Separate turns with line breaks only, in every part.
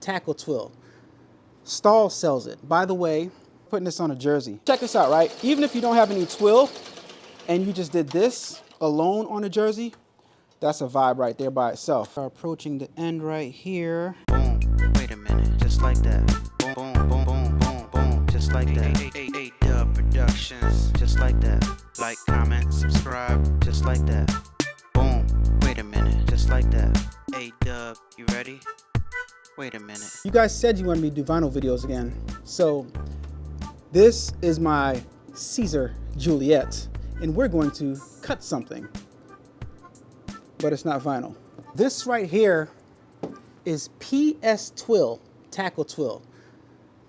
Tackle Twill. Stahls sells it. By the way, putting this on a jersey. Check this out, right? Even if you don't have any twill and you just did this alone on a jersey, that's a vibe right there by itself. We're approaching the end right here.
Boom, wait a minute, just like that. Boom, boom, boom, boom, boom, boom, just like that. A-Dubb Productions, just like that. Like, comment, subscribe, just like that. Boom, wait a minute, just like that. A-Dubb, you ready? Wait a minute.
You guys said you wanted me to do vinyl videos again. So this is my Siser Juliet, and we're going to cut something, but it's not vinyl. This right here is PS Twill, Tackle Twill.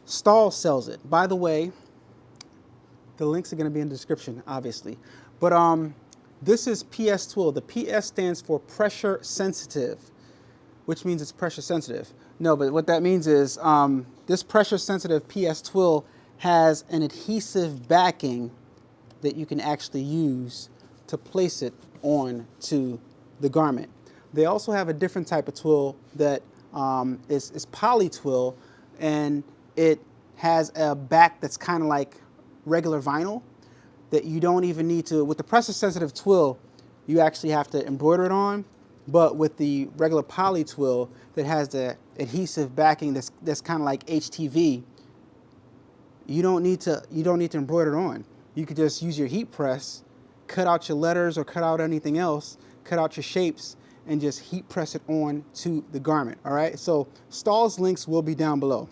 Stahls sells it. By the way, the links are going to be in the description, obviously. But this is PS Twill. The PS stands for pressure sensitive, which means it's pressure sensitive. No, but what that means is this pressure sensitive PS Twill has an adhesive backing that you can actually use to place it onto the garment. They also have a different type of twill that is poly twill, and it has a back that's kind of like regular vinyl that you don't even need to. With the pressure sensitive twill, you actually have to embroider it on, but with the regular poly twill that has the adhesive backing that's kind of like HTV, you don't need to embroider it on. You could just use your heat press, cut out your letters or cut out anything else, cut out your shapes, and just heat press it on to the garment. All right, so Stahls links will be down below.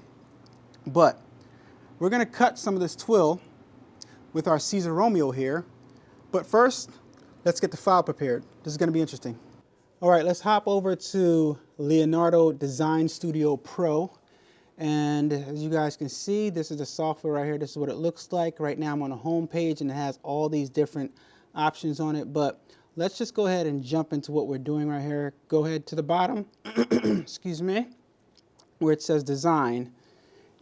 But we're gonna cut some of this twill with our Siser Romeo here. But first, let's get the file prepared. This is gonna be interesting. All right, let's hop over to Leonardo Design Studio Pro. And as you guys can see, this is the software right here. This is what it looks like. Right now I'm on the home page and it has all these different options on it. But let's just go ahead and jump into what we're doing right here. Go ahead to the bottom, excuse me, where it says design.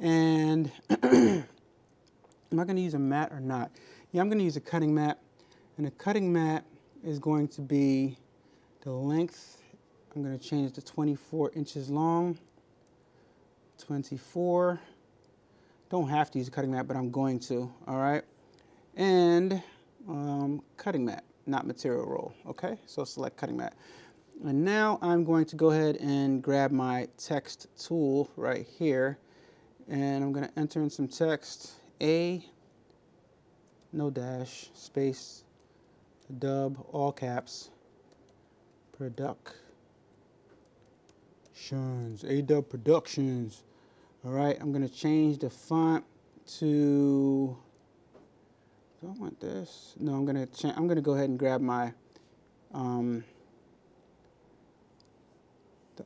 And am I gonna use a mat or not? Yeah, I'm gonna use a cutting mat. And the cutting mat is going to be the length. I'm gonna change it to 24 inches long. 24. Don't have to use a cutting mat, but I'm going to, all right? And cutting mat, not material roll, okay? So select cutting mat. And now I'm going to go ahead and grab my text tool right here, and I'm gonna enter in some text, A, no dash, space, A-Dubb, all caps, Productions, A-Dubb Productions. All right, I'm gonna change the font to, do I want this? No, I'm gonna go ahead and grab my, the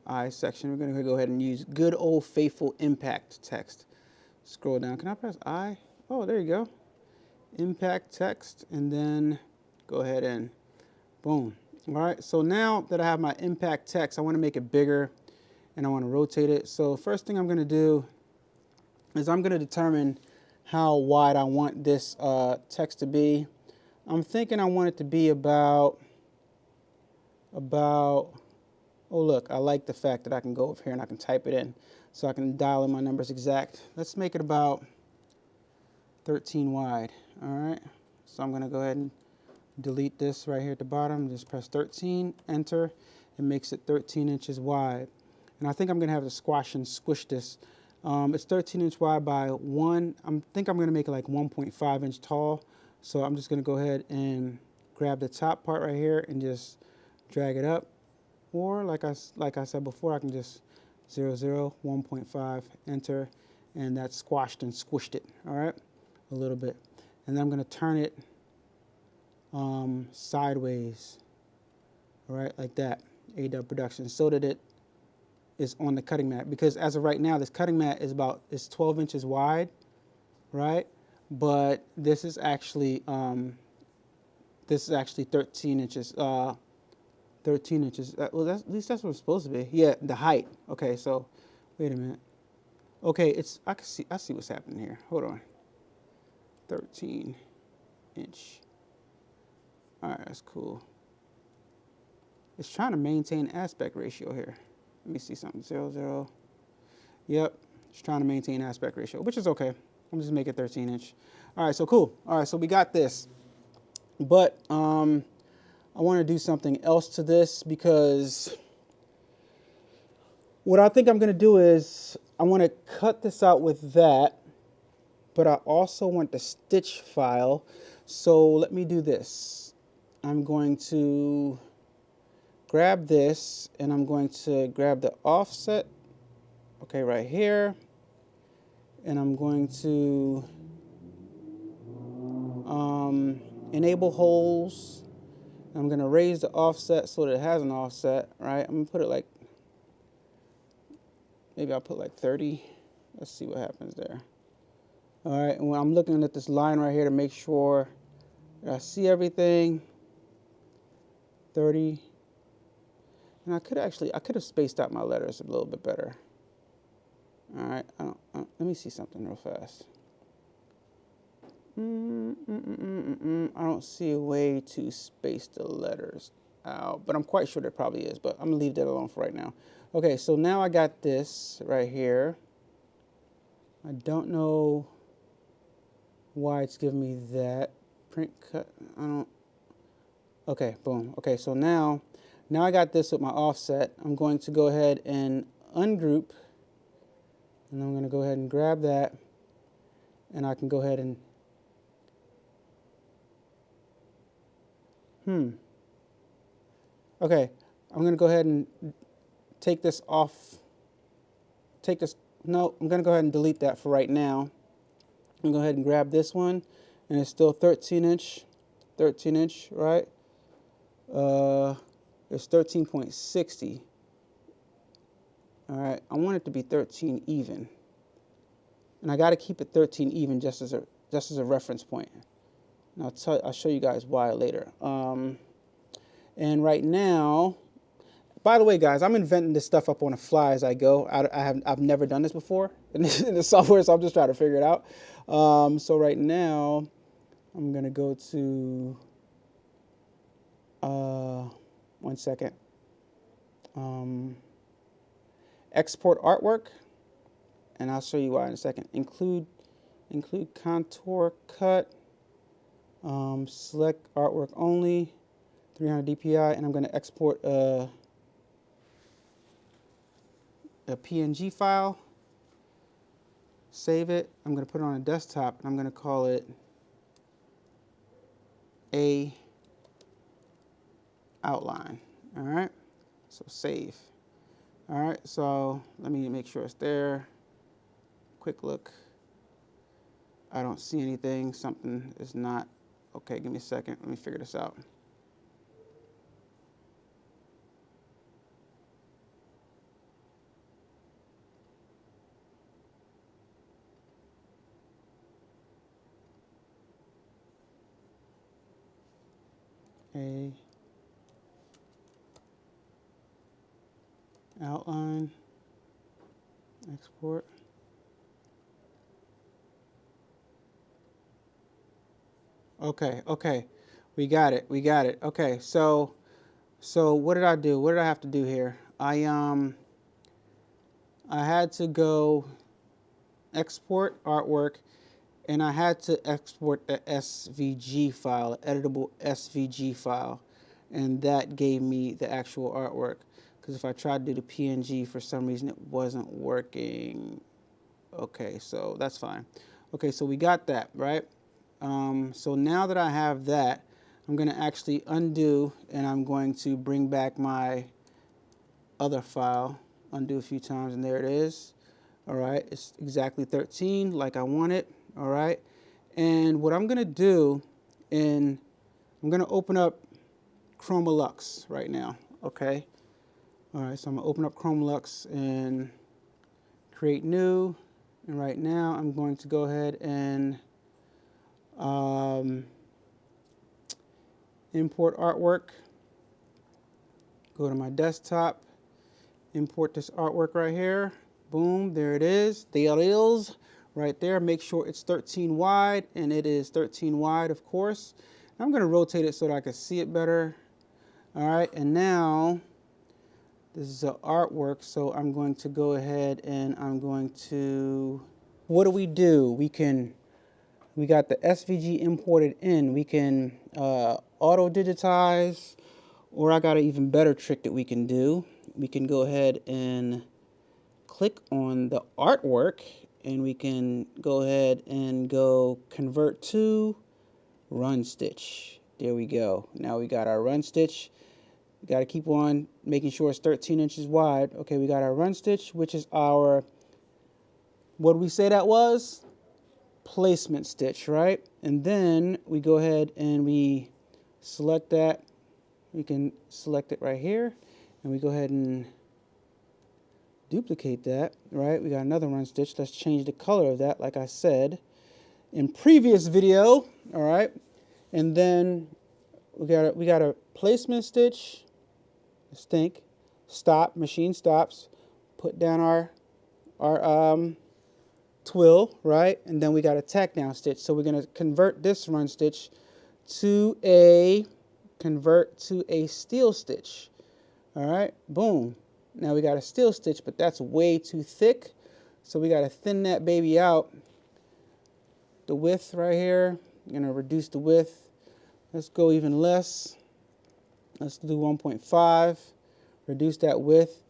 I section. We're gonna go ahead and use good old faithful impact text. Scroll down, can I press I? Oh, there you go. Impact text, and then go ahead and boom. All right, so now that I have my impact text, I wanna make it bigger and I wanna rotate it. So first thing I'm gonna do is I'm gonna determine how wide I want this text to be. I'm thinking I want it to be about, oh look, I like the fact that I can go over here and I can type it in so I can dial in my numbers exact. Let's make it about 13 wide, all right? So I'm gonna go ahead and delete this right here at the bottom, just press 13, enter. It makes it 13 inches wide. And I think I'm gonna have to squash and squish this. It's 13 inch wide by I think I'm gonna make it like 1.5 inch tall. So I'm just gonna go ahead and grab the top part right here and just drag it up. Or like I said before, I can just 0, 0, 1.5, enter, and that squashed and squished it, all right? A little bit. And then I'm gonna turn it sideways, all right, like that, A-Dubb Productions, so that it is on the cutting mat. Because as of right now, this cutting mat is 12 inches wide, right? But this is actually 13 inches. 13 inches. Well, at least that's what it's supposed to be. Yeah, the height. Okay, so wait a minute. Okay, I see what's happening here. Hold on. 13 inch. All right, that's cool. It's trying to maintain aspect ratio here. Let me see something. 0, 0. Yep, just trying to maintain aspect ratio, which is okay. I'm just make it 13 inch. All right, so cool. All right, so we got this, but I want to do something else to this, because what I think I'm going to do is I want to cut this out with that, but I also want the stitch file. So let me do this. I'm going to grab this, and I'm going to grab the offset, okay, right here, and I'm going to enable holes. I'm going to raise the offset so that it has an offset, right? I'm going to put it like, maybe I'll put like 30. Let's see what happens there. All right, and when I'm looking at this line right here to make sure that I see everything, 30. And I could have spaced out my letters a little bit better. All right, let me see something real fast. I don't see a way to space the letters out, but I'm quite sure there probably is, but I'm gonna leave that alone for right now. Okay, so now I got this right here. I don't know why it's giving me that. Print cut, I don't, okay, boom. Okay, so now I got this with my offset. I'm going to go ahead and ungroup, and I'm gonna go ahead and grab that, and I can go ahead and okay, I'm gonna go ahead and take this off. No, I'm gonna go ahead and delete that for right now. I'm gonna go ahead and grab this one, and it's still 13 inch, right? It's 13.60. All right, I want it to be 13 even, and I got to keep it 13 even just as a reference point. And I'll show you guys why later. And right now, by the way, guys, I'm inventing this stuff up on the fly as I go. I've never done this before in the software, so I'm just trying to figure it out. So right now, I'm gonna go to 1 second. Export artwork, and I'll show you why in a second. Include contour cut. Select artwork only, 300 DPI, and I'm going to export a PNG file. Save it. I'm going to put it on a desktop, and I'm going to call it A outline. All right. So save. All right. So let me make sure it's there. Quick look. I don't see anything. Something is not. Okay, give me a second. Let me figure this out. A outline, export. Okay, we got it. Okay, so what did I do? What did I have to do here? I had to go export artwork, and I had to export the SVG file, editable SVG file, and that gave me the actual artwork. Because if I tried to do the PNG, for some reason it wasn't working. Okay, so that's fine. Okay, so we got that, right? So now that I have that, I'm going to actually undo, and I'm going to bring back my other file, undo a few times, and there it is. All right, it's exactly 13 like I want it. All right, and what I'm going to do, I'm going to open up Chroma Lux right now. Okay, all right, so I'm going to open up Chroma Lux and create new, and right now I'm going to go ahead and import artwork, go to my desktop, import this artwork right here, boom, there it is, right there. Make sure it's 13 wide, and it is 13 wide, of course. I'm going to rotate it so that I can see it better. All right, and now This is an artwork, so I'm going to go ahead and I'm going to, what do? We got the SVG imported in. We can auto digitize, or I got an even better trick that we can do. We can go ahead and click on the artwork, and we can go ahead and go convert to run stitch. There we go. Now we got our run stitch. We got to keep on making sure it's 13 inches wide. Okay, we got our run stitch, which is our, what did we say that was? Placement stitch, right? And then we go ahead and we select that. We can select it right here, and we go ahead and duplicate that, right? We got another run stitch. Let's change the color of that, like I said in previous video, all right? And then we got a placement stitch. Let's think. Stop, machine stops. Put down our twill, right? And then we got a tack down stitch. So we're gonna convert this run stitch to a steel stitch. All right, boom. Now we got a steel stitch, but that's way too thick. So we gotta thin that baby out. The width right here, I'm gonna reduce the width. Let's go even less. Let's do 1.5, reduce that width.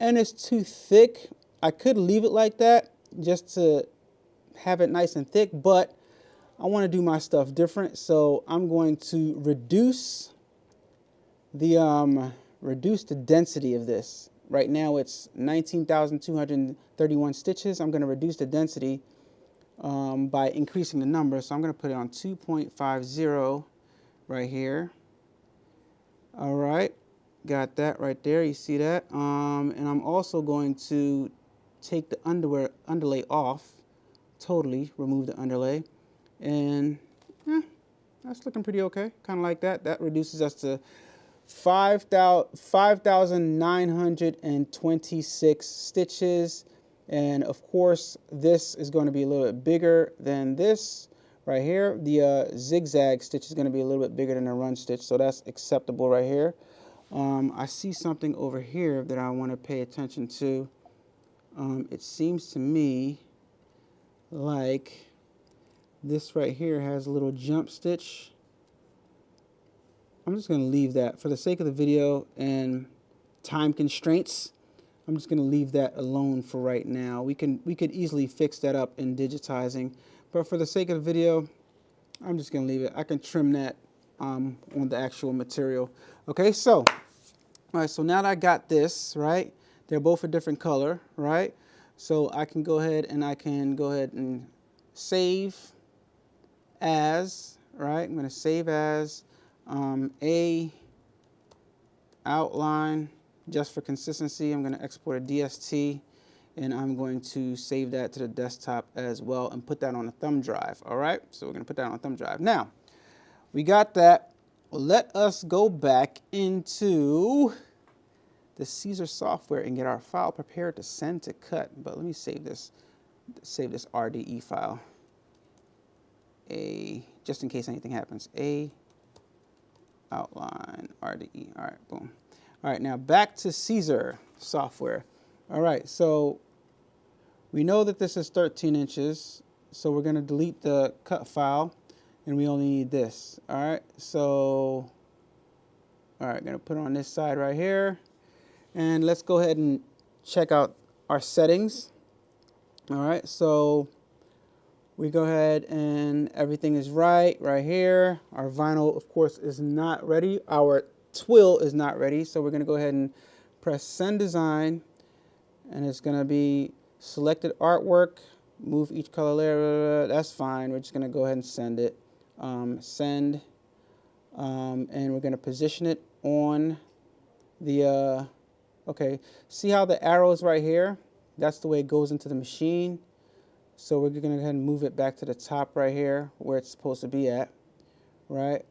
And it's too thick. I could leave it like that just to have it nice and thick, but I want to do my stuff different. So I'm going to reduce the density of this. Right now it's 19,231 stitches. I'm going to reduce the density by increasing the number. So I'm going to put it on 2.50 right here. All right, got that right there. You see that? And I'm also going to take the underlay off, totally remove the underlay, and that's looking pretty okay. Kind of like that. That reduces us to 5,926 stitches, and of course this is going to be a little bit bigger than this. Right here, the zigzag stitch is going to be a little bit bigger than the run stitch, so that's acceptable right here. I see something over here that I want to pay attention to. It seems to me like this right here has a little jump stitch. I'm just going to leave that for the sake of the video and time constraints. I'm just going to leave that alone for right now. We could easily fix that up in digitizing. But for the sake of the video, I'm just going to leave it. I can trim that on the actual material. Okay, so, all right, so now that I got this, right, they're both a different color, right? So I can go ahead and save as, right? I'm going to save as a outline just for consistency. I'm going to export a DST. And I'm going to save that to the desktop as well and put that on a thumb drive. All right, so we're going to put that on a thumb drive. Now, we got that. Well, let us go back into the Siser software and get our file prepared to send to cut. But let me save this RDE file. Just in case anything happens. Outline RDE. All right, boom. All right, now back to Siser software. All right, so we know that this is 13 inches, so we're going to delete the cut file, and we only need this. All right, so, all right, going to put it on this side right here, and let's go ahead and check out our settings. All right, so we go ahead and everything is right here. Our vinyl, of course, is not ready. Our twill is not ready, so we're going to go ahead and press Send Design. And it's going to be selected artwork, move each color layer, that's fine. We're just going to go ahead and send it. Send, and we're going to position it on the, okay, see how the arrows right here? That's the way it goes into the machine. So we're going to go ahead and move it back to the top right here where it's supposed to be at, right?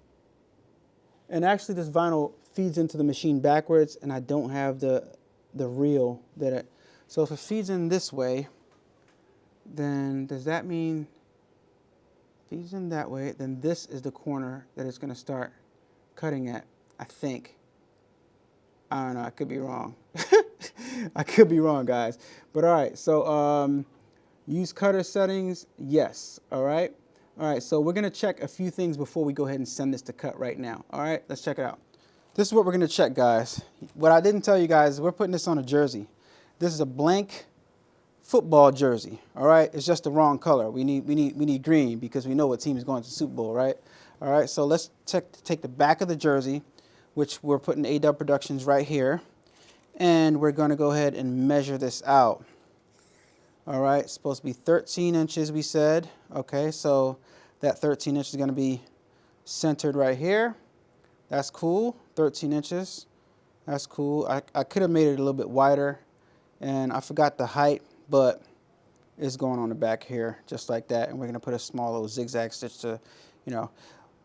And actually this vinyl feeds into the machine backwards, and I don't have the reel that it, so if it feeds in this way, then does that mean feeds in that way, then this is the corner that it's going to start cutting at, I think. I don't know, I could be wrong. I could be wrong, guys. But all right, so use cutter settings, yes, all right? All right, so we're gonna check a few things before we go ahead and send this to cut right now. All right, let's check it out. This is what we're gonna check, guys. What I didn't tell you guys, we're putting this on a jersey. This is a blank football jersey, all right? It's just the wrong color. We need green because we know what team is going to the Super Bowl, right? All right, so let's take the back of the jersey, which we're putting A-Dubb Productions right here, and we're gonna go ahead and measure this out. All right, it's supposed to be 13 inches, we said. Okay, so that 13 inches is gonna be centered right here. That's cool, 13 inches. That's cool. I could have made it a little bit wider, and I forgot the height, but it's going on the back here, just like that. And we're gonna put a small little zigzag stitch to, you know,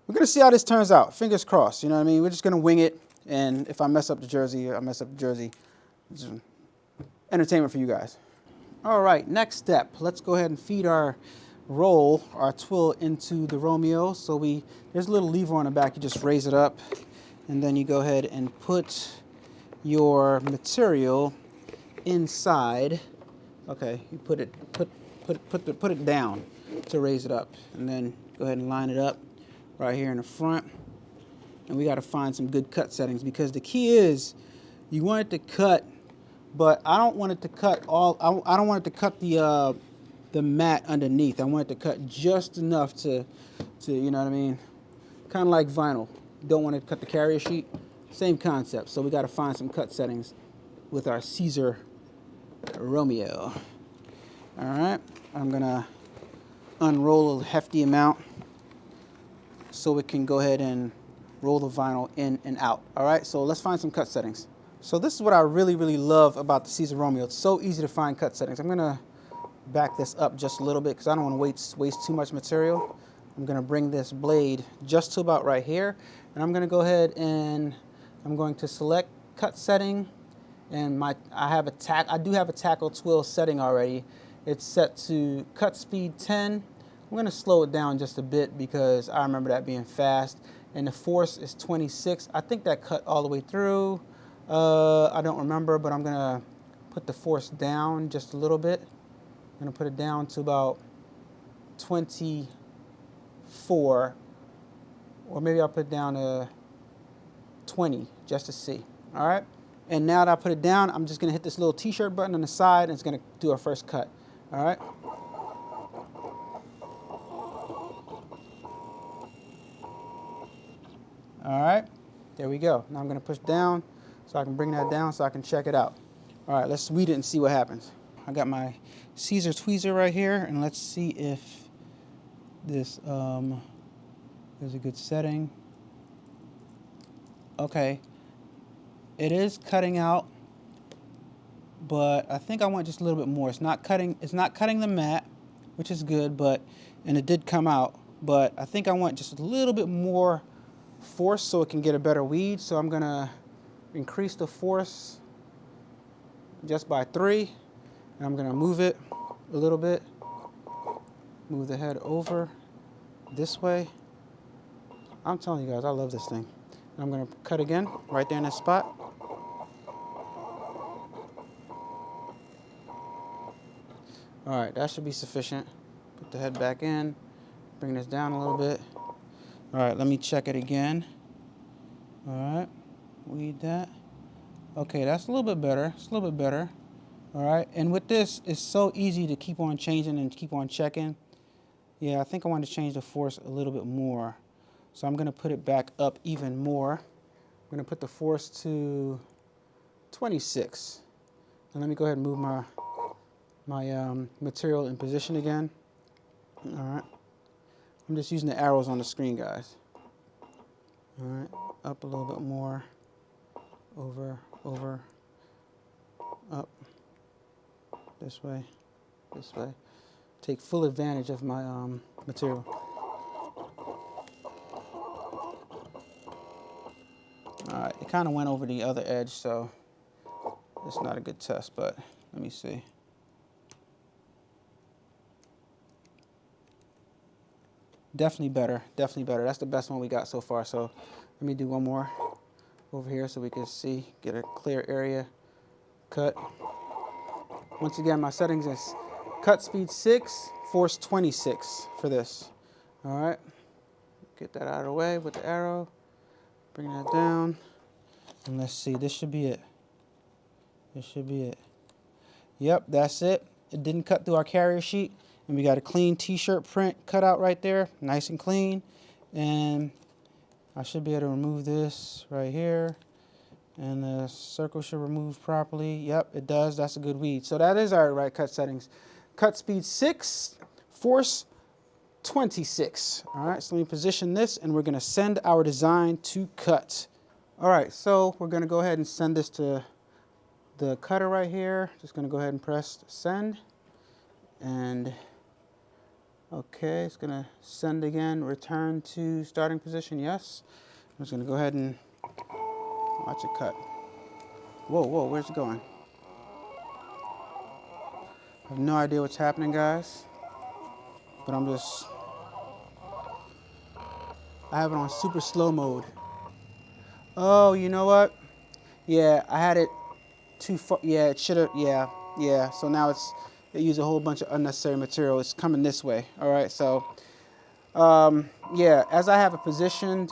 we're gonna see how this turns out. Fingers crossed, you know what I mean? We're just gonna wing it, and if I mess up the jersey, I mess up the jersey. It's entertainment for you guys. All right, next step. Let's go ahead and feed our roll, our twill, into the Romeo. So there's a little lever on the back. You just raise it up, and then you go ahead and put your material inside. Okay, you put it down to raise it up, and then go ahead and line it up right here in the front. And we got to find some good cut settings, because the key is you want it to cut, but I don't want it to cut all. I don't want it to cut the mat underneath. I want it to cut just enough to you know what I mean, kind of like vinyl. Don't want to cut the carrier sheet. Same concept. So we got to find some cut settings with our Siser Romeo. All right, I'm gonna unroll a hefty amount so we can go ahead and roll the vinyl in and out. All right, so let's find some cut settings. So this is what I really love about the Siser Romeo. It's so easy to find cut settings. I'm gonna back this up just a little bit because I don't want to waste too much material. I'm gonna bring this blade just to about right here, and I'm gonna go ahead and I'm going to select cut setting, and I do have a tackle twill setting already. It's set to cut speed 10. I'm gonna slow it down just a bit because I remember that being fast. And the force is 26. I think that cut all the way through. I don't remember, but I'm gonna put the force down just a little bit. I'm gonna put it down to about 24, or maybe I'll put it down to 20 just to see. All right. And now that I put it down, I'm just gonna hit this little T-shirt button on the side, and it's gonna do our first cut. All right. All right, there we go. Now I'm gonna push down so I can bring that down so I can check it out. All right, let's weed it and see what happens. I got my Siser tweezer right here, and let's see if this is a good setting. Okay, it is cutting out, but I think I want just a little bit more. It's not cutting the mat, which is good, and it did come out, but I think I want just a little bit more force so it can get a better weed. So I'm gonna increase the force just by 3, and I'm gonna move it a little bit, move the head over this way. I'm telling you guys, I love this thing. And I'm gonna cut again right there in that spot. All right, that should be sufficient. Put the head back in, bring this down a little bit. All right, let me check it again. All right, weed that. Okay, that's a little bit better. It's a little bit better. All right, and with this, it's so easy to keep on changing and keep on checking. Yeah, I think I want to change the force a little bit more. So I'm gonna put it back up even more. I'm gonna put the force to 26. And let me go ahead and move my material in position again. All right. I'm just using the arrows on the screen, guys. All right, up a little bit more, over, up, this way. Take full advantage of my material. All right, it kind of went over the other edge, so it's not a good test, but let me see. Definitely better. That's the best one we got so far. So let me do one more. over here so we can see, get a clear area cut. Once again, my settings is cut speed 6, force 26 for this. All right, get that out of the way with the arrow, bring that down, and let's see, this should be it. This should be it. Yep, that's it. It didn't cut through our carrier sheet, and we got a clean t-shirt print cut out right there, nice and clean. And I should be able to remove this right here, and the circle should remove properly. Yep, it does. That's a good weed. So that is our right cut settings. Cut speed 6, force 26. All right, so let me position this, and we're gonna send our design to cut. All right, so we're gonna go ahead and send this to the cutter right here. Just gonna go ahead and press send. And okay, it's gonna send again, return to starting position, yes. I'm just gonna go ahead and watch it cut. Whoa, whoa, where's it going? I have no idea what's happening, guys, but I have it on super slow mode. Oh, you know what? Yeah, I had it too far. Yeah, it should have, yeah. So now it used a whole bunch of unnecessary material. It's coming this way, all right? So, yeah, as I have it positioned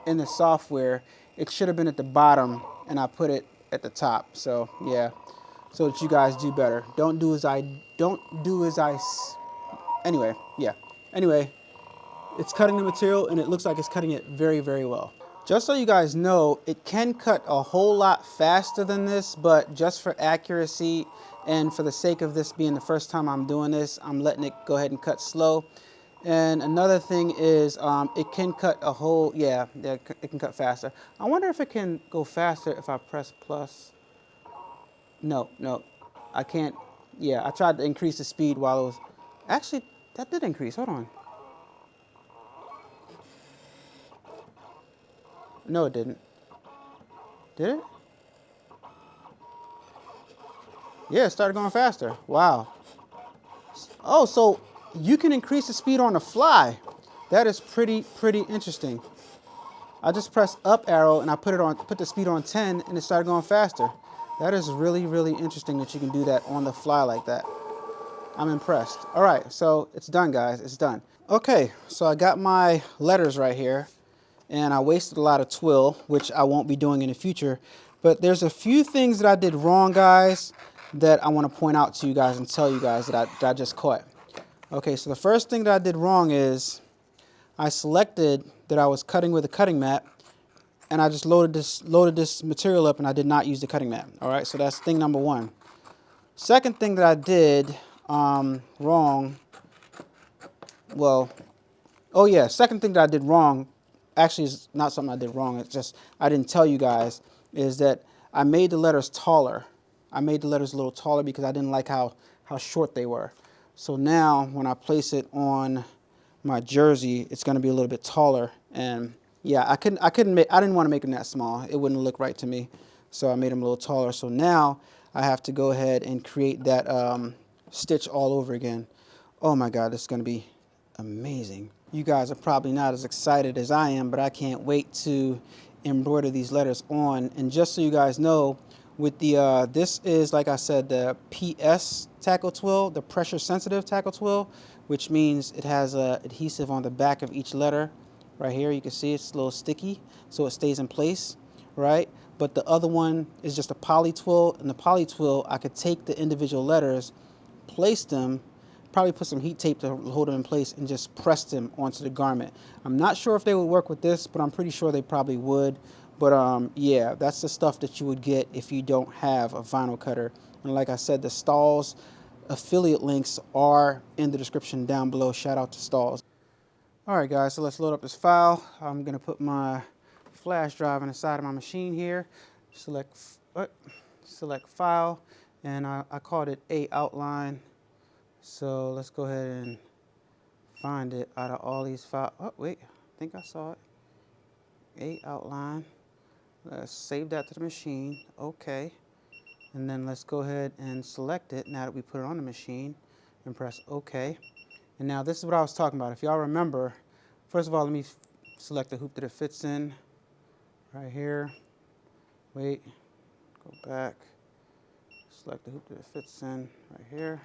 in the software, it should have been at the bottom, and I put it at the top. So, yeah, so that you guys do better. Anyway, yeah. Anyway, it's cutting the material, and it looks like it's cutting it very, very well. Just so you guys know, it can cut a whole lot faster than this, but just for accuracy and for the sake of this being the first time I'm doing this, I'm letting it go ahead and cut slow. And another thing is it can cut a whole, yeah, it can cut faster. I wonder if it can go faster if I press plus. No, I can't. Yeah, I tried to increase the speed while it was, actually, that did increase, hold on. No, it didn't. Did it? Yeah, it started going faster. Wow. Oh, so you can increase the speed on the fly. That is pretty interesting. I just pressed up arrow and I put the speed on 10 and it started going faster. That is really interesting that you can do that on the fly like that. I'm impressed. All right, so it's done, guys. It's done. Okay, so I got my letters right here. And I wasted a lot of twill, which I won't be doing in the future. But there's a few things that I did wrong, guys, that I want to point out to you guys and tell you guys that I just caught. Okay, so the first thing that I did wrong is I selected that I was cutting with a cutting mat, and I just loaded this material up, and I did not use the cutting mat. All right, so that's thing number one. Second thing that I did wrong, well, oh yeah, second thing that I did wrong, actually it's not something I did wrong, it's just I didn't tell you guys, is that I made the letters taller. I made the letters a little taller because I didn't like how short they were. So now when I place it on my jersey, it's going to be a little bit taller. And yeah, I didn't want to make them that small. It wouldn't look right to me. So I made them a little taller. So now I have to go ahead and create that stitch all over again. Oh my God, this is going to be amazing. You guys are probably not as excited as I am, but I can't wait to embroider these letters on. And just so you guys know, with the this is, like I said, the PS tackle twill, the pressure sensitive tackle twill, which means it has adhesive on the back of each letter. Right here, you can see it's a little sticky, so it stays in place, right? But the other one is just a poly twill, and the poly twill, I could take the individual letters, place them, probably put some heat tape to hold them in place, and just press them onto the garment. I'm not sure if they would work with this, but I'm pretty sure they probably would. But yeah, that's the stuff that you would get if you don't have a vinyl cutter. And like I said, the Stahls affiliate links are in the description down below. Shout out to Stahls. All right, guys, so let's load up this file. I'm gonna put my flash drive on the side of my machine here. Select file, and I called it A outline. So let's go ahead and find it out of all these files. Oh, wait, I think I saw it. A outline. Let's save that to the machine. Okay. And then let's go ahead and select it now that we put it on the machine and press OK. And now this is what I was talking about. If y'all remember, first of all, let me select the hoop that it fits in right here. wait, go back, select the hoop that it fits in right here.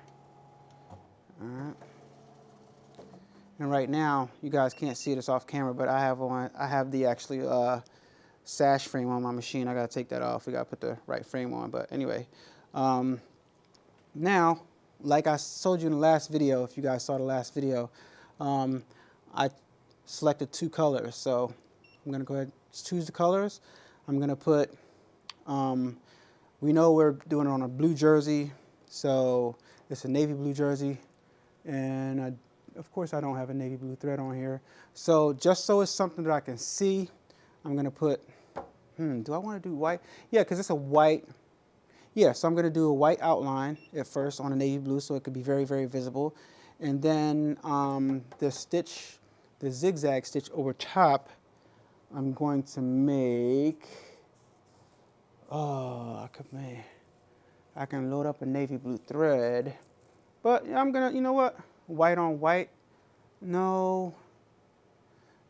All right. And right now, you guys can't see this off camera, but I have the actually sash frame on my machine. I gotta take that off. We gotta put the right frame on. But anyway, now, like I told you in the last video, if you guys saw the last video, I selected 2 colors. So I'm gonna go ahead and choose the colors. I'm gonna put, we know we're doing it on a blue jersey, so it's a navy blue jersey, and of course I don't have a navy blue thread on here. So just so it's something that I can see, I'm gonna put, do I wanna do white? Yeah, because it's a white. Yeah, so I'm going to do a white outline at first on a navy blue so it could be very, very visible. And then the stitch, the zigzag stitch over top, I'm going to make, I can load up a navy blue thread. But I'm going to, you know what, white on white. No,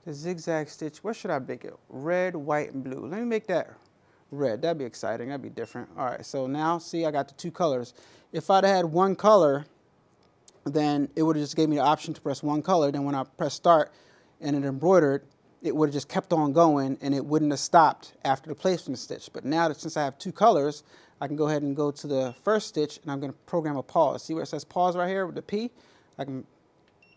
the zigzag stitch, where should I make it? Red, white, and blue. Let me make that red. That'd be exciting. That'd be different. All right, so now see I got the 2 colors. If I'd had 1 color, then it would have just gave me the option to press 1 color. Then when I press start and it embroidered, it would have just kept on going and it wouldn't have stopped after the placement stitch. But now that since I have 2 colors, I can go ahead and go to the first stitch and I'm going to program a pause. See where it says pause right here with the P? I can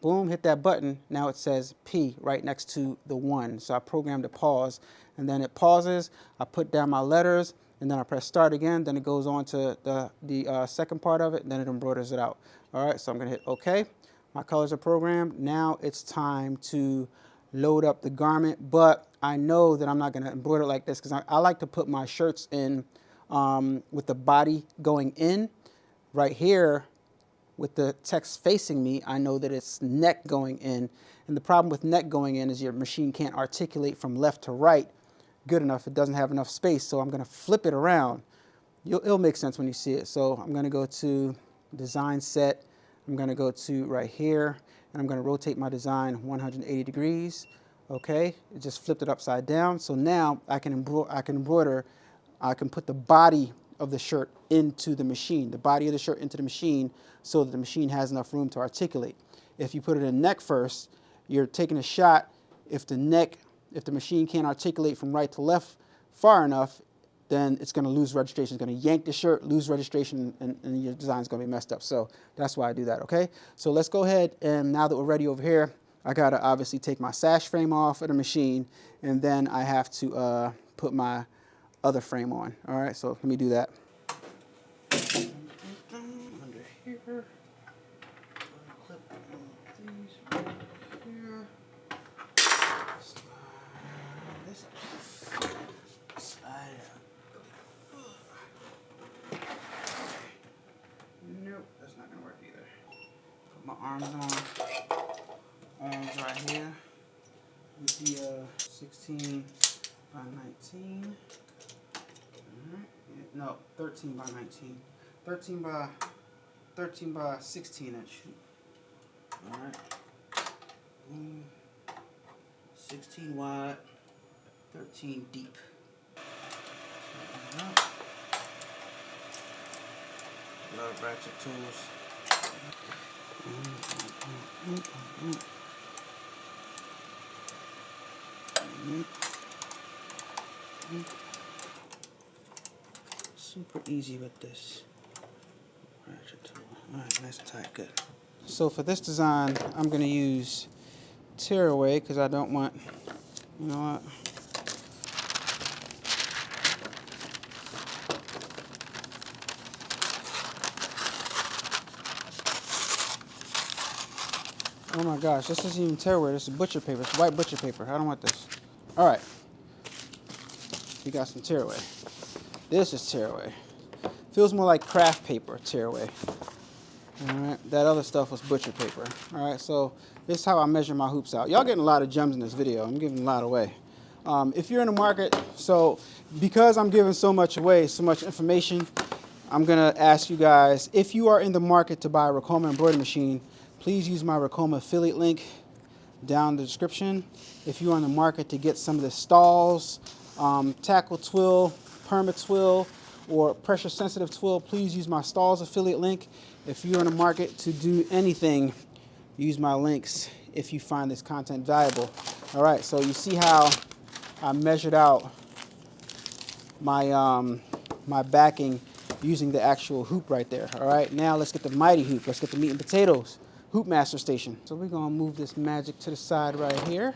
boom, hit that button. Now it says P right next to the 1. So I programmed a pause. And then it pauses, I put down my letters, and then I press start again, then it goes on to the second part of it, and then it embroiders it out. All right, so I'm gonna hit OK. My colors are programmed. Now it's time to load up the garment, but I know that I'm not gonna embroider like this because I like to put my shirts in with the body going in. Right here, with the text facing me, I know that it's neck going in. And the problem with neck going in is your machine can't articulate from left to right good enough. It doesn't have enough space, so I'm gonna flip it around. It'll make sense when you see it. So I'm gonna go to design set. I'm gonna go to right here, and I'm gonna rotate my design 180 degrees. Okay, it just flipped it upside down. So now I can embroider, I can put the body of the shirt into the machine, the body of the shirt into the machine so that the machine has enough room to articulate. If you put it in neck first, you're taking a shot. If the machine can't articulate from right to left far enough, then it's going to lose registration. It's going to yank the shirt, lose registration, and your design's going to be messed up. So that's why I do that, okay? So let's go ahead, and now that we're ready over here, I got to obviously take my sash frame off of the machine, and then I have to put my other frame on. All right, so let me do that. Under here. Clip these right here. Nope, that's not gonna work either. Put my arms on. Arms right here. With the 16 by 19. Alright. No, 13 by 19. 13 by 16 inch. Alright. 16 wide, 13 deep. Love ratchet tools. Super easy with this ratchet tool. Alright, nice and tight, good. So for this design, I'm going to use tearaway because I don't want, you know what? Oh my gosh, this isn't even tearaway, this is butcher paper. It's white butcher paper. I don't want this. All right. We got some tearaway. This is tearaway. Feels more like craft paper, tearaway. All right, that other stuff was butcher paper. All right, so this is how I measure my hoops out. Y'all getting a lot of gems in this video. I'm giving a lot away. If you're in the market, so because I'm giving so much away, so much information, I'm gonna ask you guys, if you are in the market to buy a Ricoma embroidery machine, please use my Ricoma affiliate link down in the description. If you're on the market to get some of the Stahls, Tackle Twill, perma twill or pressure sensitive twill, please use my Stahls affiliate link. If you're in the market to do anything, use my links if you find this content valuable. All right, so you see how I measured out my my backing using the actual hoop right there. All right, now let's get the mighty hoop. Let's get the meat and potatoes hoop master station. So we're gonna move this magic to the side right here.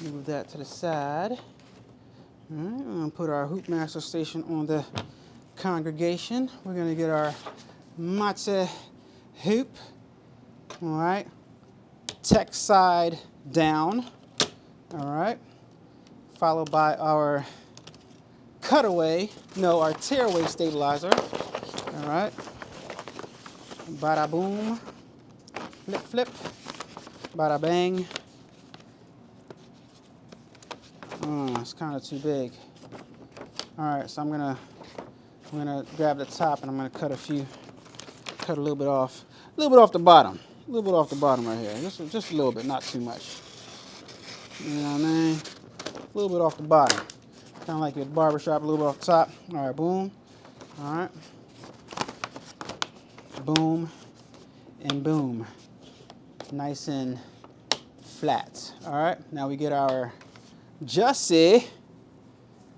Move that to the side. All right, we're gonna put our hoop master station on the congregation. We're gonna get our matcha hoop. All right, tech side down. All right, followed by our cutaway, no, our tearaway stabilizer. All right, bada boom, flip flip, bada bang. It's kind of too big. All right, so I'm gonna grab the top and I'm gonna cut a little bit off the bottom, right here, just a little bit, not too much. You know what I mean? A little bit off the bottom, kind of like your barbershop, a little bit off the top. All right, boom. All right, boom, and boom, nice and flat. All right, now we get our jersey.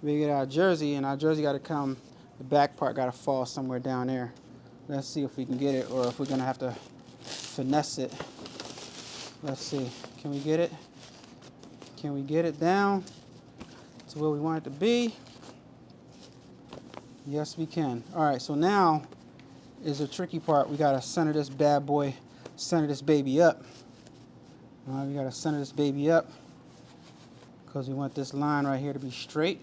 We get our jersey, and our jersey got to come. The back part got to fall somewhere down there. Let's see if we can get it, or if we're gonna have to finesse it. Let's see. Can we get it? Can we get it down to where we want it to be? Yes, we can. All right. So now is the tricky part. We gotta center this bad boy, center this baby up. All right. We gotta center this baby up, because we want this line right here to be straight,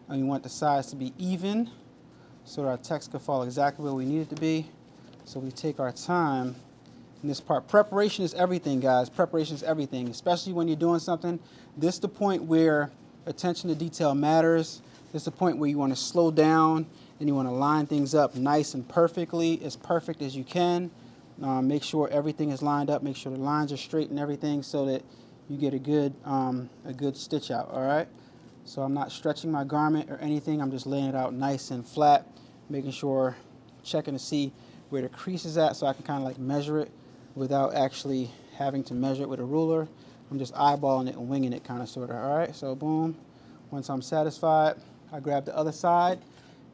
and we want the sides to be even, so that our text can fall exactly where we need it to be. So we take our time in this part. Preparation is everything, guys. Preparation is everything, especially when you're doing something. This is the point where attention to detail matters. This is the point where you want to slow down and you want to line things up nice and perfectly, as perfect as you can. Make sure everything is lined up. Make sure the lines are straight and everything, so that you get a good stitch out. All right. So I'm not stretching my garment or anything. I'm just laying it out nice and flat, making sure, checking to see where the crease is at, so I can kind of like measure it without actually having to measure it with a ruler. I'm just eyeballing it and winging it, kind of, sort of. All right. So boom. Once I'm satisfied, I grab the other side,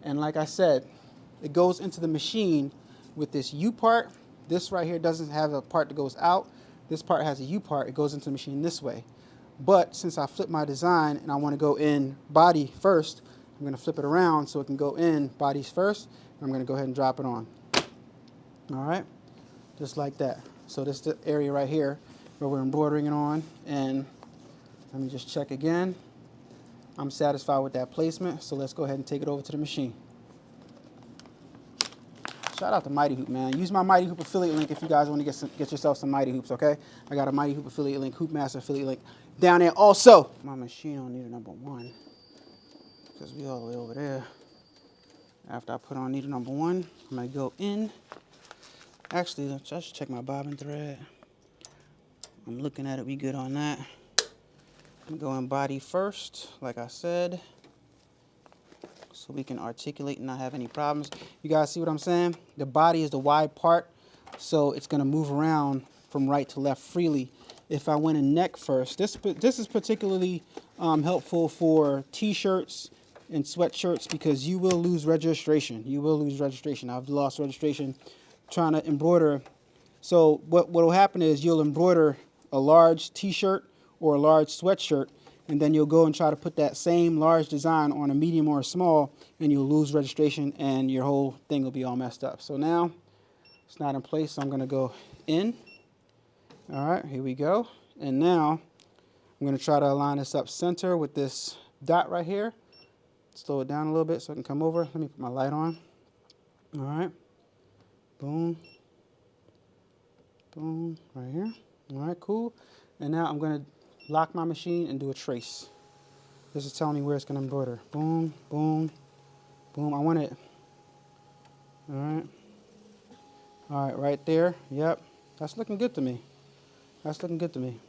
and like I said, it goes into the machine with this U part. This right here doesn't have a part that goes out. This part has a U part. It goes into the machine this way. But since I flipped my design and I want to go in body first, I'm going to flip it around so it can go in bodies first. And I'm going to go ahead and drop it on. All right, just like that. So this is the area right here where we're embroidering it on. And let me just check again. I'm satisfied with that placement. So let's go ahead and take it over to the machine. Shout out to Mighty Hoop, man. Use my Mighty Hoop affiliate link if you guys want to get yourself some Mighty Hoops, okay? I got a Mighty Hoop affiliate link, Hoop Master affiliate link down there also. My machine on needle number 1, because we all the way over there. After I put on needle number 1, I'm going to go in. Actually, I should check my bobbin thread. I'm looking at it. We good on that. I'm going body first, like I said, so we can articulate and not have any problems. You guys see what I'm saying? The body is the wide part, so it's going to move around from right to left freely. If I went in neck first, this is particularly helpful for t-shirts and sweatshirts, because you will lose registration. You will lose registration. I've lost registration trying to embroider. So what will happen is you'll embroider a large t-shirt or a large sweatshirt, and then you'll go and try to put that same large design on a medium or a small, and you'll lose registration and your whole thing will be all messed up. So now it's not in place, so I'm going to go in. All right, here we go. And now I'm going to try to align this up center with this dot right here. Slow it down a little bit so I can come over. Let me put my light on. All right. Boom. Boom. Right here. All right, cool. And now I'm going to lock my machine and do a trace. This is telling me where it's going to embroider. Boom, boom, boom. I want it. All right. All right, right there. Yep. That's looking good to me. That's looking good to me.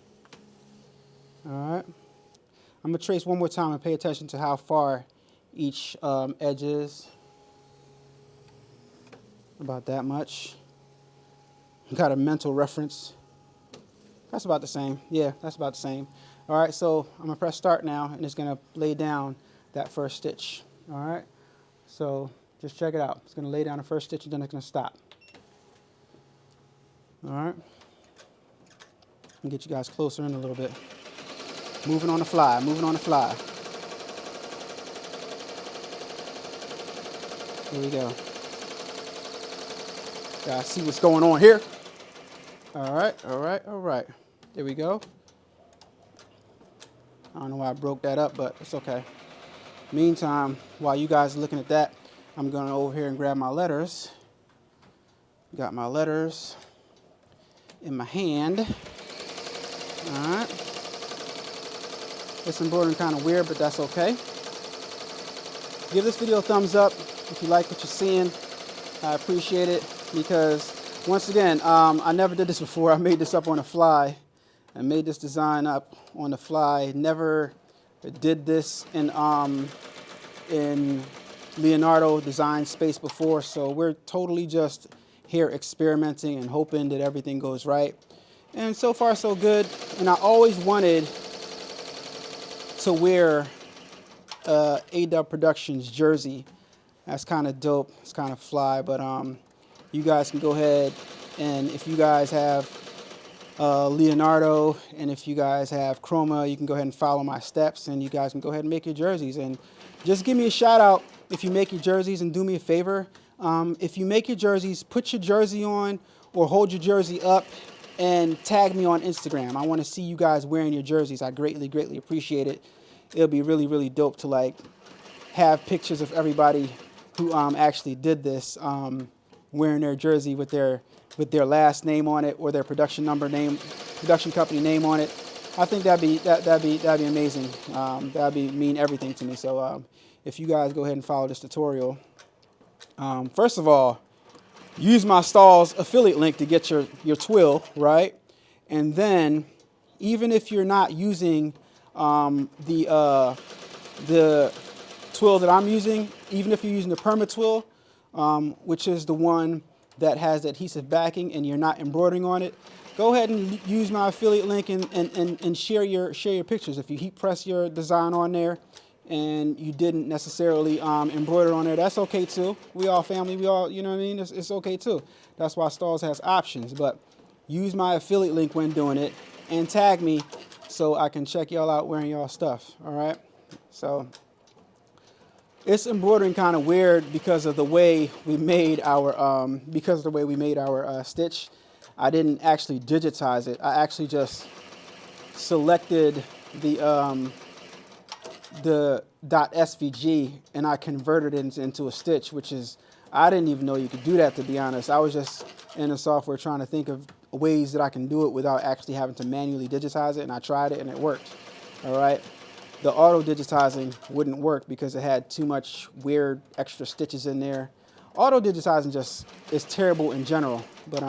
All right. I'm going to trace one more time and pay attention to how far each edge is. About that much. Got a mental reference. That's about the same. Yeah, that's about the same. All right, so I'm gonna press start now, and it's gonna lay down that first stitch. All right, so just check it out. It's gonna lay down the first stitch, and then it's gonna stop. All right, let me get you guys closer in a little bit. Moving on the fly, moving on the fly. Here we go. Guys, see what's going on here. All right, all right, all right. There we go. I don't know why I broke that up, but it's okay. Meantime, while you guys are looking at that, I'm going over here and grab my letters. Got my letters in my hand. All right. It's embroidering kind of weird, but that's okay. Give this video a thumbs up if you like what you're seeing. I appreciate it because, once again, I never did this before. I made this up on the fly. I made this design up on the fly. Never did this in Leonardo design space before, so we're totally just here experimenting and hoping that everything goes right. And so far, so good. And I always wanted to wear A-Dubb Productions jersey. That's kind of dope. It's kind of fly, but you guys can go ahead, and if you guys have Leonardo, and if you guys have Ricoma, you can go ahead and follow my steps, and you guys can go ahead and make your jerseys. And just give me a shout out if you make your jerseys, and do me a favor. If you make your jerseys, put your jersey on or hold your jersey up and tag me on Instagram. I want to see you guys wearing your jerseys. I greatly, greatly appreciate it. It'll be really, really dope to like have pictures of everybody who actually did this wearing their jersey with their last name on it, or their production company name on it. I think that'd be amazing. That'd mean everything to me. So if you guys go ahead and follow this tutorial, first of all, use my Stahls affiliate link to get your twill, right? And then, even if you're not using the twill that I'm using, even if you're using the perma twill, which is the one that has adhesive backing and you're not embroidering on it, go ahead and use my affiliate link and share your pictures. If you heat press your design on there and you didn't necessarily embroider on there, that's okay too. We all family, we all, you know what I mean? It's okay too. That's why Stahls has options. But use my affiliate link when doing it and tag me so I can check y'all out wearing y'all stuff. All right. So it's embroidering kind of weird because of the way we made our stitch. I didn't actually digitize it. I actually just selected the .svg and I converted it into a stitch, which is, I didn't even know you could do that, to be honest. I was just in the software trying to think of ways that I can do it without actually having to manually digitize it, and I tried it and it worked. All right. The auto digitizing wouldn't work because it had too much weird extra stitches in there. Auto digitizing just is terrible in general, but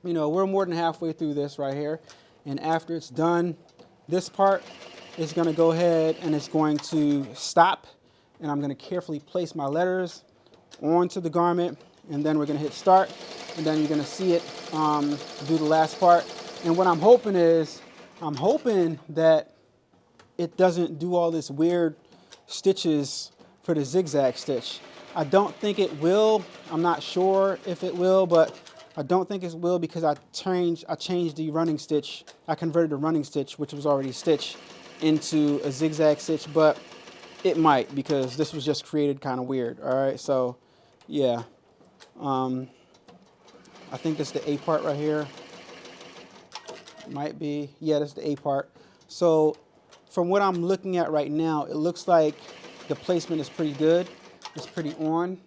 you know, we're more than halfway through this right here, and after it's done, this part is going to go ahead and it's going to stop, and I'm going to carefully place my letters onto the garment, and then we're going to hit start, and then you're going to see it do the last part. And what I'm hoping is, I'm hoping that it doesn't do all this weird stitches for the zigzag stitch. I don't think it will. I'm not sure if it will, but I don't think it will because I changed the running stitch. I converted the running stitch, which was already stitched, into a zigzag stitch, but it might because this was just created kind of weird. All right, so yeah. I think that's the A part right here. Might be. Yeah, that's the A part. So from what I'm looking at right now, it looks like the placement is pretty good. It's pretty on,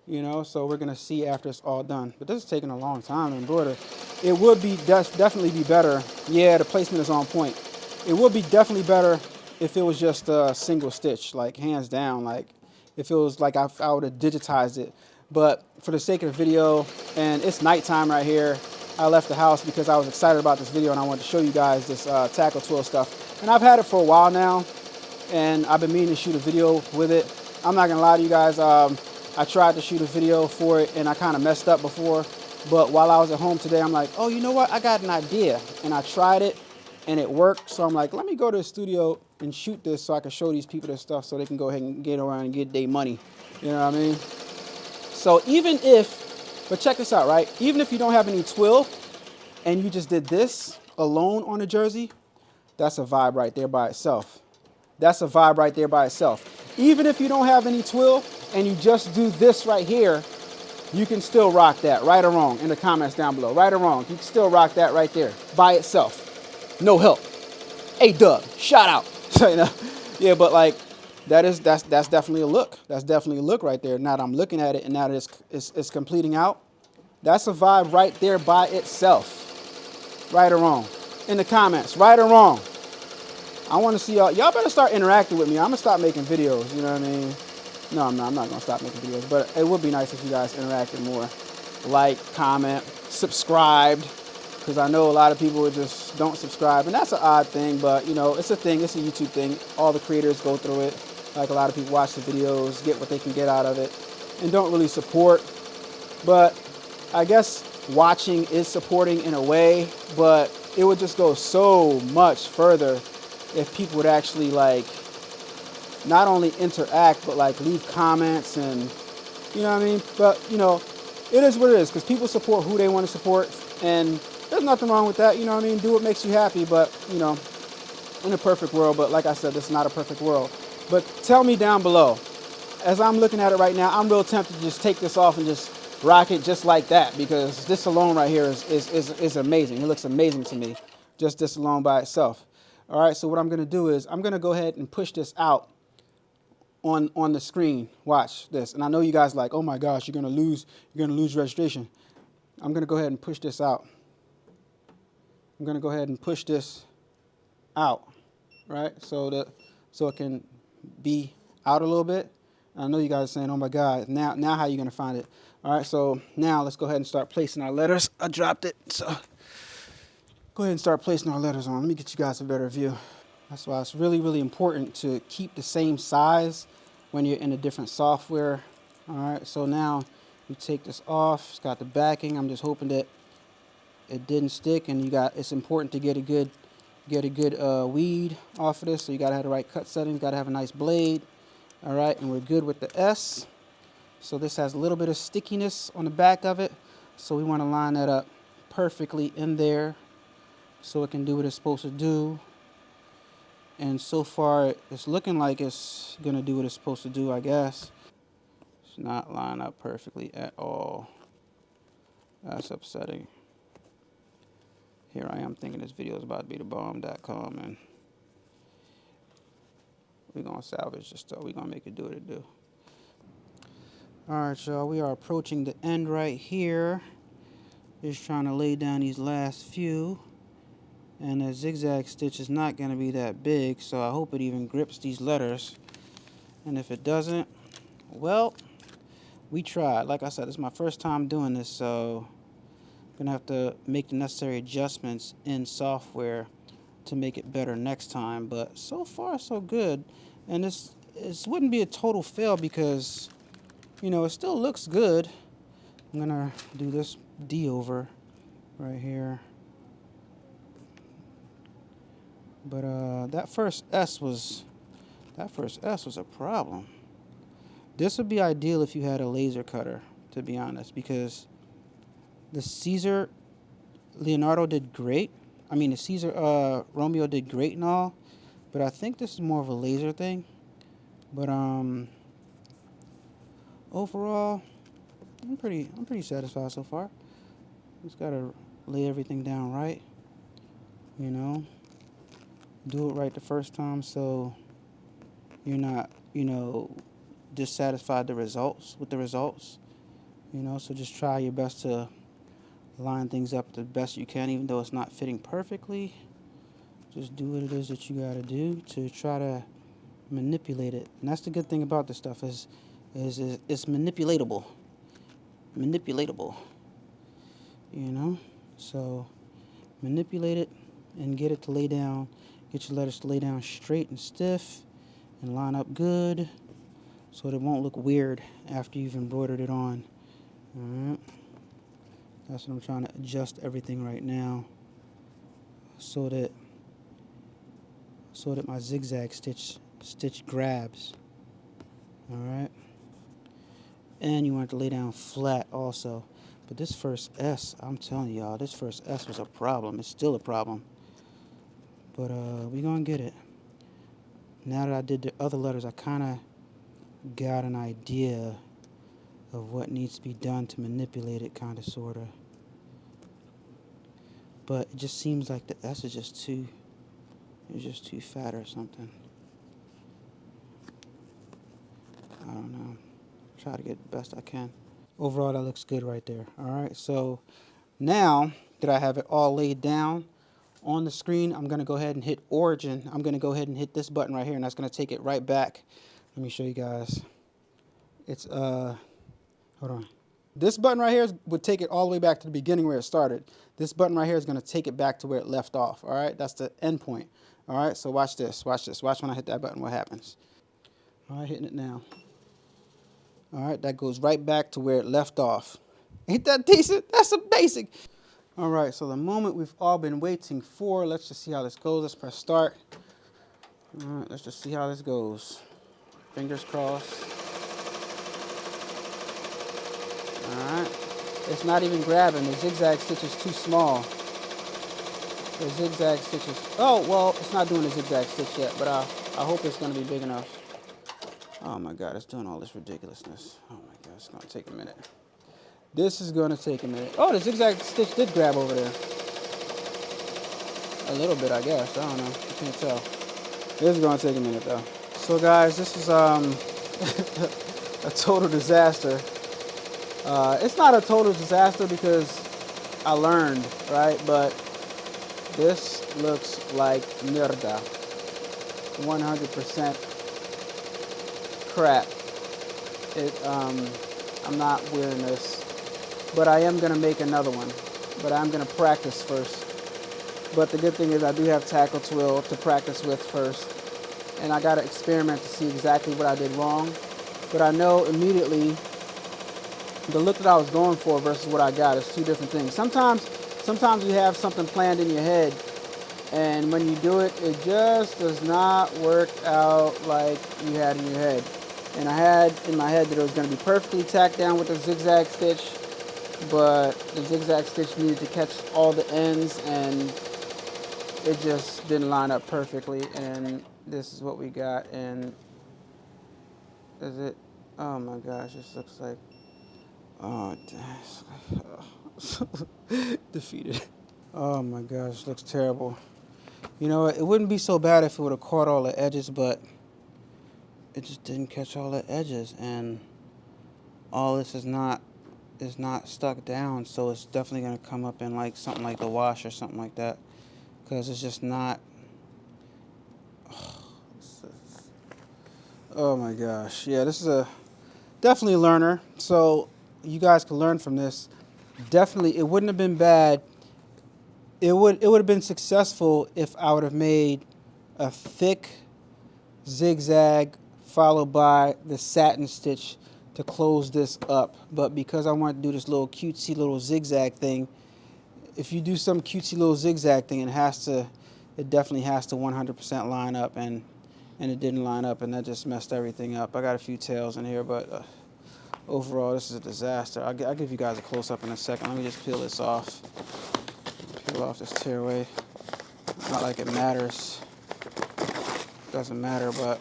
you know, so we're going to see after it's all done. But this is taking a long time to embroider. It would be definitely be better. Yeah, the placement is on point. It would be definitely better if it was just a single stitch, like hands down, like if it was like I would have digitized it. But for the sake of the video, and it's nighttime right here, I left the house because I was excited about this video and I wanted to show you guys this tackle twill stuff. And I've had it for a while now, and I've been meaning to shoot a video with it. I'm not gonna lie to you guys, I tried to shoot a video for it and I kind of messed up before, but while I was at home today, I'm like, oh, you know what, I got an idea, and I tried it and it worked. So I'm like, let me go to the studio and shoot this so I can show these people this stuff so they can go ahead and get around and get their money. You know what I mean? So even if, but check this out, right? Even if you don't have any twill and you just did this alone on a jersey, that's a vibe right there by itself. That's a vibe right there by itself. Even if you don't have any twill and you just do this right here, you can still rock that, right or wrong, in the comments down below. Right or wrong, you can still rock that right there by itself. No help. A-Dubb, shout out. So, you know, yeah, but like, that's definitely a look. That's definitely a look right there. Now that I'm looking at it and now that it's completing out, that's a vibe right there by itself. Right or wrong? In the comments, right or wrong? I want to see y'all. Y'all better start interacting with me. I'm going to stop making videos, you know what I mean? No, I'm not going to stop making videos, but it would be nice if you guys interacted more. Like, comment, subscribed, because I know a lot of people just don't subscribe, and that's an odd thing, but, you know, it's a thing. It's a YouTube thing. All the creators go through it. Like, a lot of people watch the videos, get what they can get out of it, and don't really support. But I guess watching is supporting in a way, but it would just go so much further if people would actually, like, not only interact, but like leave comments and, you know what I mean? But, you know, it is what it is, because people support who they want to support, and there's nothing wrong with that, you know what I mean? Do what makes you happy, but, you know, in a perfect world, but like I said, this is not a perfect world. But tell me down below, as I'm looking at it right now, I'm real tempted to just take this off and just rock it just like that, because this alone right here is amazing. It looks amazing to me, just this alone by itself. All right, so what I'm gonna do is I'm gonna go ahead and push this out on the screen. Watch this. And I know you guys are like, oh my gosh, you're gonna lose registration. I'm gonna go ahead and push this out. I'm gonna go ahead and push this out, right? So it can be out a little bit. And I know you guys are saying, oh my God, now how are you gonna find it? All right, so now let's go ahead and start placing our letters. I dropped it, so go ahead and start placing our letters on. Let me get you guys a better view. That's why it's really, really important to keep the same size when you're in a different software. All right, so now you take this off. It's got the backing. I'm just hoping that it didn't stick, and it's important to get a good weed off of this. So you gotta have the right cut settings. Gotta have a nice blade. All right, and we're good with the S. So this has a little bit of stickiness on the back of it. So we want to line that up perfectly in there so it can do what it's supposed to do. And so far, it's looking like it's going to do what it's supposed to do, I guess. It's not lined up perfectly at all. That's upsetting. Here I am thinking this video is about to be the bomb.com, and we're going to salvage this stuff. We're going to make it do what it do. All right, y'all, we are approaching the end right here. Just trying to lay down these last few. And the zigzag stitch is not going to be that big, so I hope it even grips these letters. And if it doesn't, well, we tried. Like I said, it's my first time doing this, so I'm going to have to make the necessary adjustments in software to make it better next time. But so far, so good. And this wouldn't be a total fail because, you know, it still looks good. I'm going to do this D over right here. But that first S was a problem. This would be ideal if you had a laser cutter, to be honest, because the Siser Leonardo did great. I mean, the Siser Romeo did great and all, but I think this is more of a laser thing. But overall, I'm pretty satisfied so far. Just gotta lay everything down right, you know. Do it right the first time so you're not, you know, dissatisfied with the results. You know, so just try your best to line things up the best you can, even though it's not fitting perfectly. Just do what it is that you gotta do to try to manipulate it. And that's the good thing about this stuff is it's manipulatable. Manipulatable. You know? So manipulate it and get it to lay down. Get your letters to lay down straight and stiff, and line up good so that it won't look weird after you've embroidered it on. Alright. That's what I'm trying to adjust everything right now so that my zigzag stitch grabs. Alright. And you want to lay down flat also. But this first S, I'm telling y'all, this first S was a problem. It's still a problem. But we're going to get it. Now that I did the other letters, I kind of got an idea of what needs to be done to manipulate it, kind of, sort of. But it just seems like the S is just too, it's just too fat or something. I don't know. Try to get the best I can. Overall, that looks good right there. All right, so now that I have it all laid down on the screen, I'm going to go ahead and hit origin. I'm going to go ahead and hit this button right here, and that's going to take it right back. Let me show you guys. It's, hold on. This button right here would take it all the way back to the beginning where it started. This button right here is going to take it back to where it left off. All right, that's the end point. All right, so watch this. Watch this. Watch when I hit that button what happens. All right, hitting it now. All right, that goes right back to where it left off. Ain't that decent? That's a basic. All right, so the moment we've all been waiting for, let's just see how this goes. Let's press start. All right, let's just see how this goes. Fingers crossed. All right, it's not even grabbing. The zigzag stitch is too small. The zigzag stitch is, oh, well, it's not doing the zigzag stitch yet, but I hope it's gonna be big enough. Oh my God, it's doing all this ridiculousness. Oh my God, it's gonna take a minute. This is gonna take a minute. Oh, the zigzag stitch did grab over there. A little bit, I guess. I don't know. I can't tell. This is gonna take a minute though. So guys, this is a total disaster. It's not a total disaster because I learned, right? But this looks like mierda. 100%. Crap. I'm not wearing this, but I am gonna make another one. But I'm gonna practice first. But the good thing is I do have tackle twill to practice with first, and I gotta experiment to see exactly what I did wrong. But I know immediately the look that I was going for versus what I got is two different things. Sometimes you have something planned in your head, and when you do it, it just does not work out like you had in your head. And I had in my head that it was going to be perfectly tacked down with a zigzag stitch, but the zigzag stitch needed to catch all the ends, and it just didn't line up perfectly. And this is what we got. And is it? Oh my gosh, this looks like, oh, defeated. Oh my gosh, it looks terrible. You know, it wouldn't be so bad if it would have caught all the edges, but it just didn't catch all the edges, and all this is not stuck down, so it's definitely going to come up in like something like the wash or something like that, because it's just not. Oh my gosh, yeah, this is definitely a learner, so you guys can learn from this. Definitely, it wouldn't have been bad. It would have been successful if I would have made a thick zigzag followed by the satin stitch to close this up. But because I want to do this little cutesy little zigzag thing, if you do some cutesy little zigzag thing, it definitely has to 100% line up, and it didn't line up, and that just messed everything up. I got a few tails in here, but overall this is a disaster. I'll give you guys a close-up in a second. Let me just peel this off. Peel off this tearaway. Not like it matters. Doesn't matter, but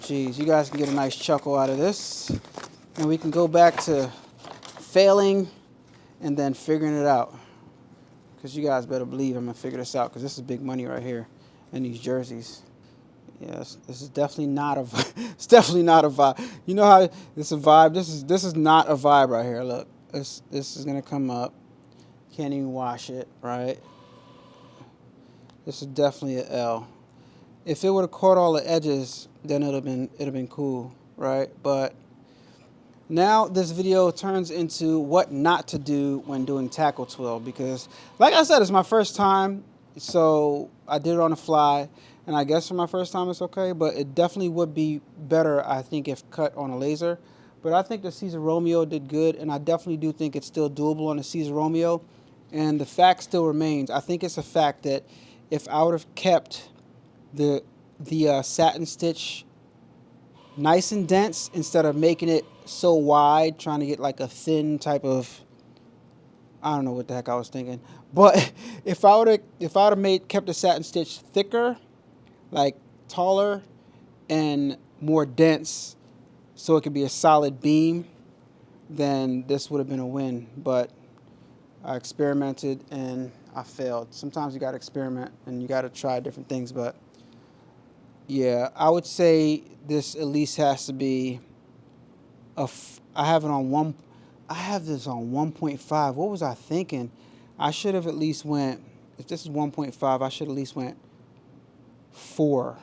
geez, you guys can get a nice chuckle out of this, and we can go back to failing and then figuring it out, because you guys better believe I'm gonna figure this out, because this is big money right here in these jerseys. Yes, this is definitely not a it's definitely not a vibe. You know how it's a vibe? This is not a vibe right here. Look, this is gonna come up. Can't even wash it, right? This is definitely an L. If it would have caught all the edges, then it'd have been cool, right? But now this video turns into what not to do when doing tackle twill, because like I said, it's my first time, so I did it on the fly, and I guess for my first time it's okay, but it definitely would be better, I think, if cut on a laser. But I think the Siser Romeo did good, and I definitely do think it's still doable on the Siser Romeo. And the fact still remains. I think it's a fact that if I would have kept the satin stitch nice and dense instead of making it so wide, trying to get like a thin type of, I don't know what the heck I was thinking. But if I would have kept the satin stitch thicker, like taller and more dense, so it could be a solid beam, then this would have been a win. But I experimented and I failed. Sometimes you got to experiment and you got to try different things. But yeah, I would say this at least has to be I have it on one. I have this on 1.5. What was I thinking? I should have at least went. If this is 1.5, I should at least went 4.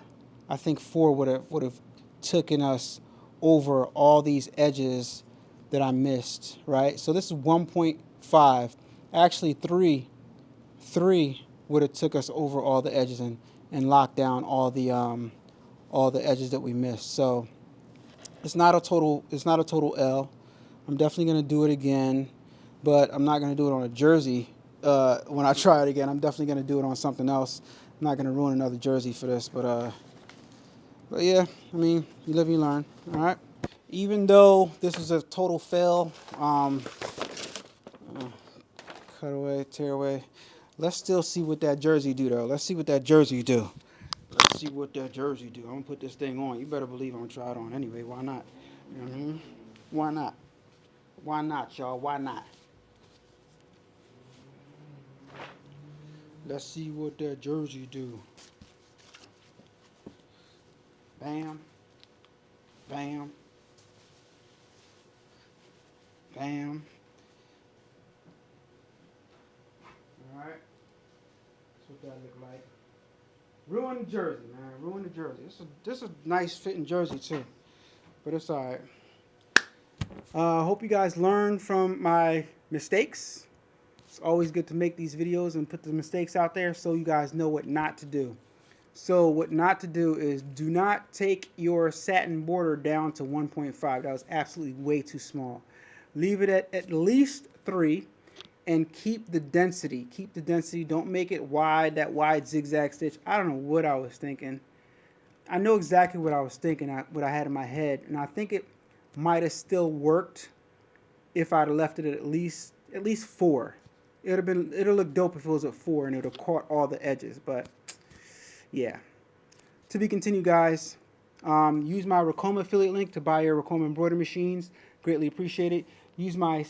I think 4 would have taken us over all these edges that I missed. Right. So this is 1.5. Actually, 3 would have took us over all the edges and locked down all the edges that we missed. So it's not a total L. I'm definitely going to do it again, but I'm not going to do it on a jersey when I try it again. I'm definitely going to do it on something else. I'm not going to ruin another jersey for this, but yeah, I mean, you live, you learn, all right? Even though this is a total fail, cut away, tear away, let's still see what that jersey do, though. Let's see what that jersey do. Let's see what that jersey do. I'm going to put this thing on. You better believe I'm going to try it on anyway. Why not? Mm-hmm. Why not? Why not, y'all? Why not? Let's see what that jersey do. Bam. Bam. Bam. Alright. That's what that look like. Ruin the jersey, man. Ruin the jersey. This is a nice fitting jersey, too. But it's alright. Hope you guys learn from my mistakes. It's always good to make these videos and put the mistakes out there so you guys know what not to do. So what not to do is do not take your satin border down to 1.5. That was absolutely way too small. Leave it at least 3 and keep the density. Keep the density. Don't make it wide, that wide zigzag stitch. I don't know what I was thinking. I know exactly what I was thinking, what I had in my head, and I think it might have still worked if I'd have left it at least 4. It'll look dope if it was at 4 and it would have caught all the edges. But yeah, to be continued, guys. Use my Ricoma affiliate link to buy your Ricoma embroidery machines. Greatly appreciate it. Use my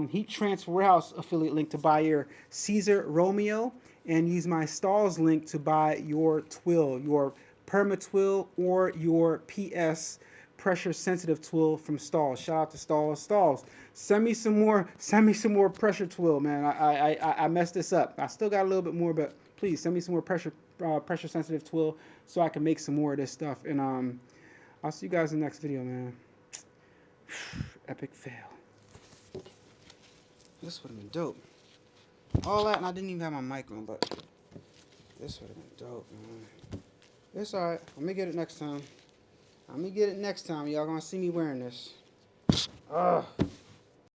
Heat Transfer Warehouse affiliate link to buy your Siser Romeo, and use my Stahls link to buy your twill, your perma twill or your PS pressure sensitive twill from Stahls. Shout out to Stahls. Stahls, send me some more pressure twill, man. I messed this up. I still got a little bit more, but please send me some more pressure sensitive twill so I can make some more of this stuff. And I'll see you guys in the next video, man. Epic fail. This would have been dope. All that, and I didn't even have my mic on, but this would have been dope, man. It's alright. I'm gonna get it next time. Y'all gonna see me wearing this. Ugh.